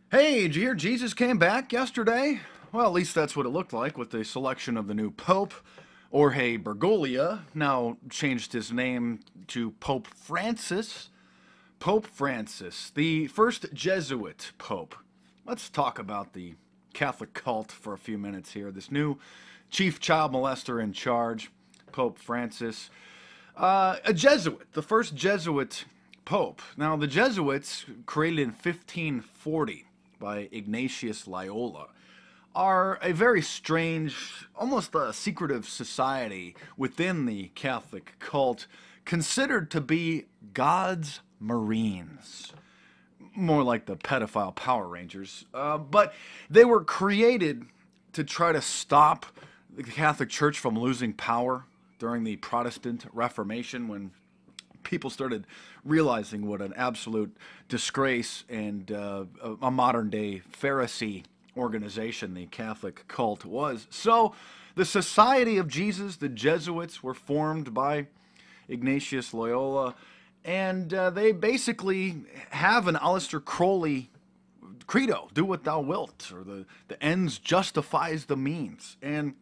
Hey, did you hear Jesus came back yesterday? Well, at least that's what it looked like with the selection of the new Pope. Jorge Bergoglio now changed his name to Pope Francis. Pope Francis, the first Jesuit Pope. Let's talk about the Catholic cult for a few minutes here. This new chief child molester in charge, Pope Francis. A Jesuit, the first Jesuit Pope. Now, the Jesuits, created in 1540 by Ignatius Loyola, are a very strange, almost a secretive society within the Catholic cult, considered to be God's Marines. More like the pedophile Power Rangers. But they were created to try to stop the Catholic Church from losing power during the Protestant Reformation, when people started realizing what an absolute disgrace and a modern day Pharisee organization the Catholic cult was. So the Society of Jesus, the Jesuits, were formed by Ignatius Loyola, and they basically have an Aleister Crowley credo: do what thou wilt, or the ends justifies the means. And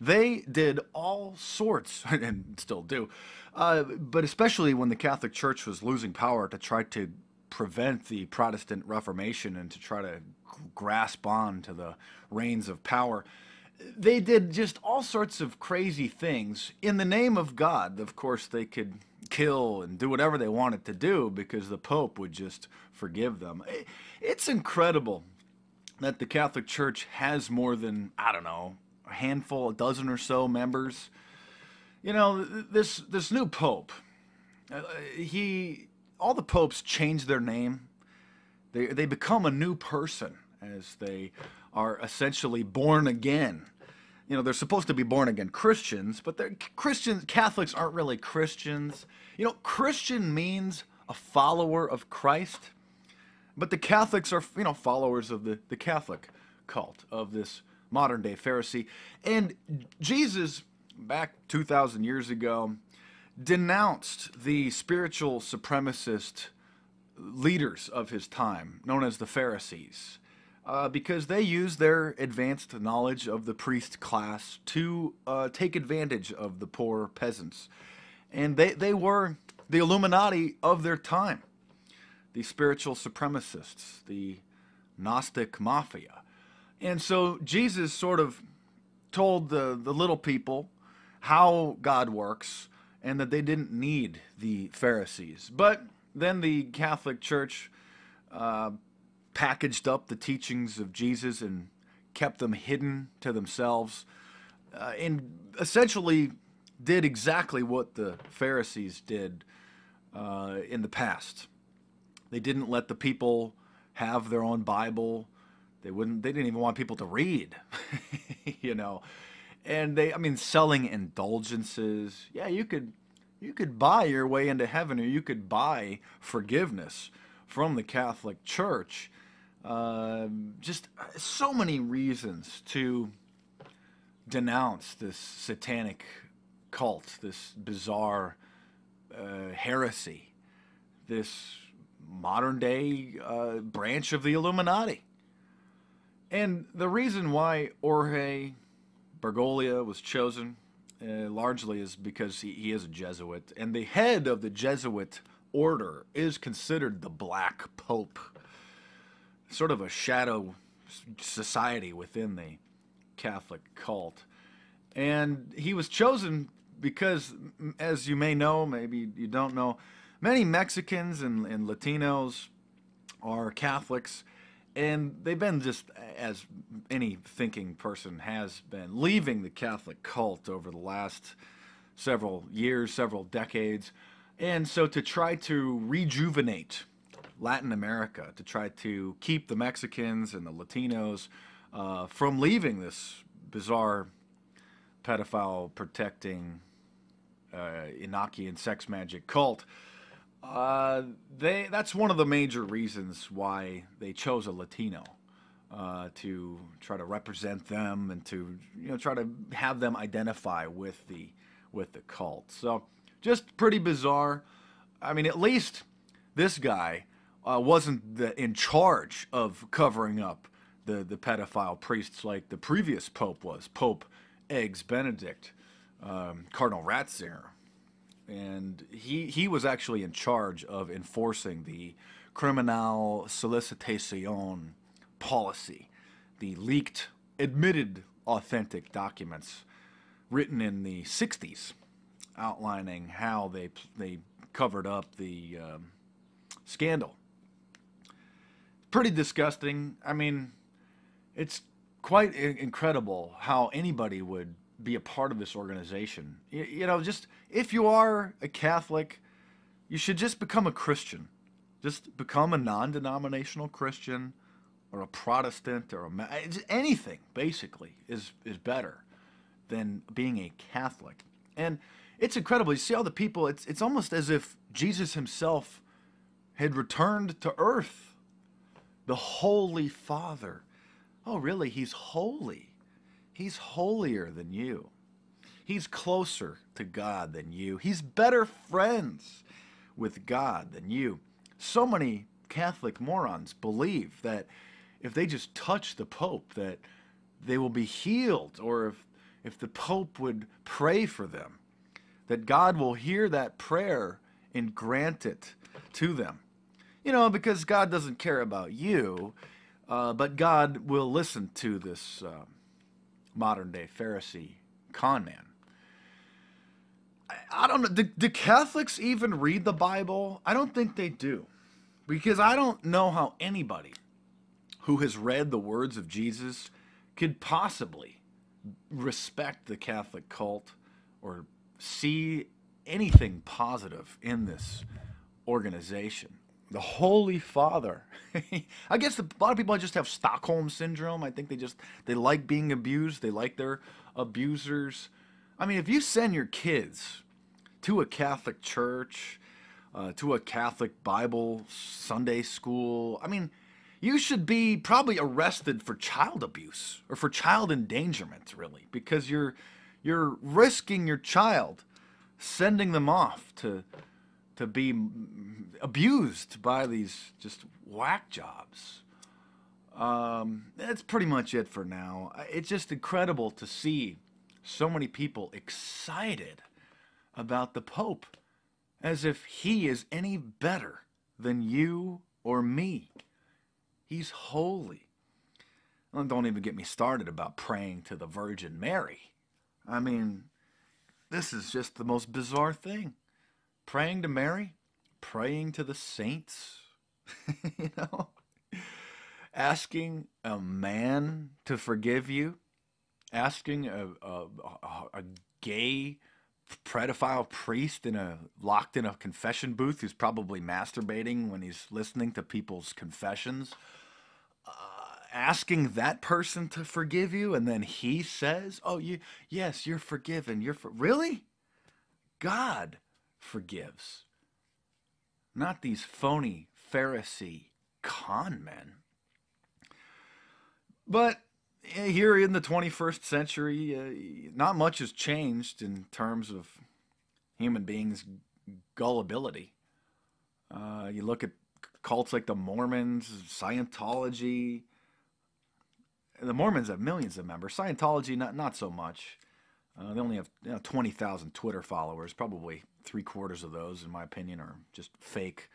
they did all sorts, and still do, but especially when the Catholic Church was losing power, to try to prevent the Protestant Reformation and to try to grasp on to the reins of power. They did just all sorts of crazy things in the name of God. Of course, they could kill and do whatever they wanted to do because the Pope would just forgive them. It's incredible that the Catholic Church has more than, I don't know, a handful, a dozen or so members. You know, this new pope, he all the popes change their name. They become a new person as they are essentially born again. You know, they're supposed to be born again Christians, but they're Christians. Catholics aren't really Christians. You know, Christian means a follower of Christ, but the Catholics are, you know, followers of the Catholic cult, of this modern day Pharisee. And Jesus, back 2,000 years ago, denounced the spiritual supremacist leaders of his time, known as the Pharisees, because they used their advanced knowledge of the priest class to take advantage of the poor peasants. And they were the Illuminati of their time, the spiritual supremacists, the Gnostic mafia. And so Jesus sort of told the little people how God works and that they didn't need the Pharisees. But then the Catholic Church packaged up the teachings of Jesus and kept them hidden to themselves, and essentially did exactly what the Pharisees did in the past. They didn't let the people have their own Bible. They didn't even want people to read, you know. And I mean, selling indulgences. Yeah, you could buy your way into heaven, or you could buy forgiveness from the Catholic Church. Just so many reasons to denounce this satanic cult, this bizarre heresy, this modern day branch of the Illuminati. And the reason why Jorge Bergoglio was chosen largely is because he is a Jesuit, and the head of the Jesuit order is considered the Black Pope, sort of a shadow society within the Catholic cult. And he was chosen because, as you may know, maybe you don't know, many Mexicans and Latinos are Catholics, and they've been, just as any thinking person has been, leaving the Catholic cult over the last several years, several decades. And so to try to rejuvenate Latin America, to try to keep the Mexicans and the Latinos from leaving this bizarre pedophile protecting Enochian sex magic cult, that's one of the major reasons why they chose a Latino to try to represent them and to, you know, try to have them identify with the cult. So just pretty bizarre. I mean, at least this guy, wasn't in charge of covering up the pedophile priests like the previous pope was, Pope Eggs Benedict, Cardinal Ratzinger. And he was actually in charge of enforcing the criminal solicitation policy, the leaked, admitted, authentic documents written in the 60s outlining how they covered up the scandal. Pretty disgusting. I mean, it's quite incredible how anybody would be a part of this organization. You know, just if you are a Catholic, you should just become a Christian. Just become a non-denominational Christian or a Protestant or anything, basically, is better than being a Catholic. And it's incredible. You see all the people, it's almost as if Jesus himself had returned to earth. The Holy Father. Oh, really? He's holy. He's holier than you. He's closer to God than you. He's better friends with God than you. So many Catholic morons believe that if they just touch the Pope, that they will be healed, or if the Pope would pray for them, that God will hear that prayer and grant it to them. You know, because God doesn't care about you, but God will listen to this modern-day Pharisee con man. I don't know. Do Catholics even read the Bible? I don't think they do. Because I don't know how anybody who has read the words of Jesus could possibly respect the Catholic cult or see anything positive in this organization. The Holy Father. I guess a lot of people just have Stockholm Syndrome. I think they like being abused. They like their abusers. I mean, if you send your kids to a Catholic church, to a Catholic Bible Sunday school, I mean, you should be probably arrested for child abuse or for child endangerment, really, because you're risking your child, sending them off to be abused by these just whack jobs. That's pretty much it for now. It's just incredible to see so many people excited about the Pope as if he is any better than you or me. He's holy. Well, don't even get me started about praying to the Virgin Mary. I mean, this is just the most bizarre thing. Praying to Mary, praying to the saints, you know, asking a man to forgive you, asking a gay pedophile priest locked in a confession booth who's probably masturbating when he's listening to people's confessions, asking that person to forgive you, and then he says, "Oh, yes, you're forgiven. Really? God forgives, not these phony Pharisee con men." But here in the 21st century, not much has changed in terms of human beings' gullibility. You look at cults like the Mormons, Scientology. The Mormons have millions of members. Scientology, not so much. They only have 20,000 Twitter followers. Probably 3/4 of those, in my opinion, are just fake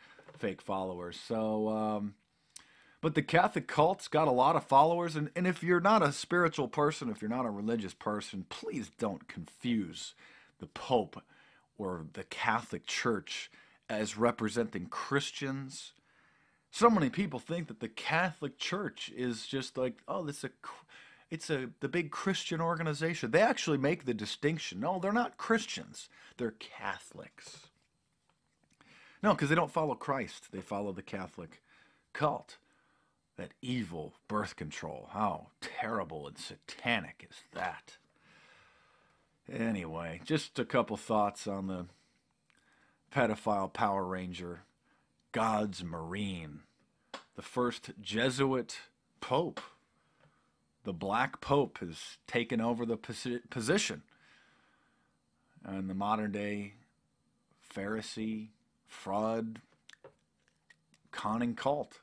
followers. So, but the Catholic cult's got a lot of followers. And if you're not a spiritual person, if you're not a religious person, please don't confuse the Pope or the Catholic Church as representing Christians. So many people think that the Catholic Church is just like, oh, it's the big Christian organization. They actually make the distinction. No, they're not Christians. They're Catholics. No, because they don't follow Christ. They follow the Catholic cult. That evil birth control. How terrible and satanic is that? Anyway, just a couple thoughts on the pedophile Power Ranger, God's Marine, the first Jesuit Pope. The Black Pope has taken over the position. And the modern day Pharisee, fraud, conning cult.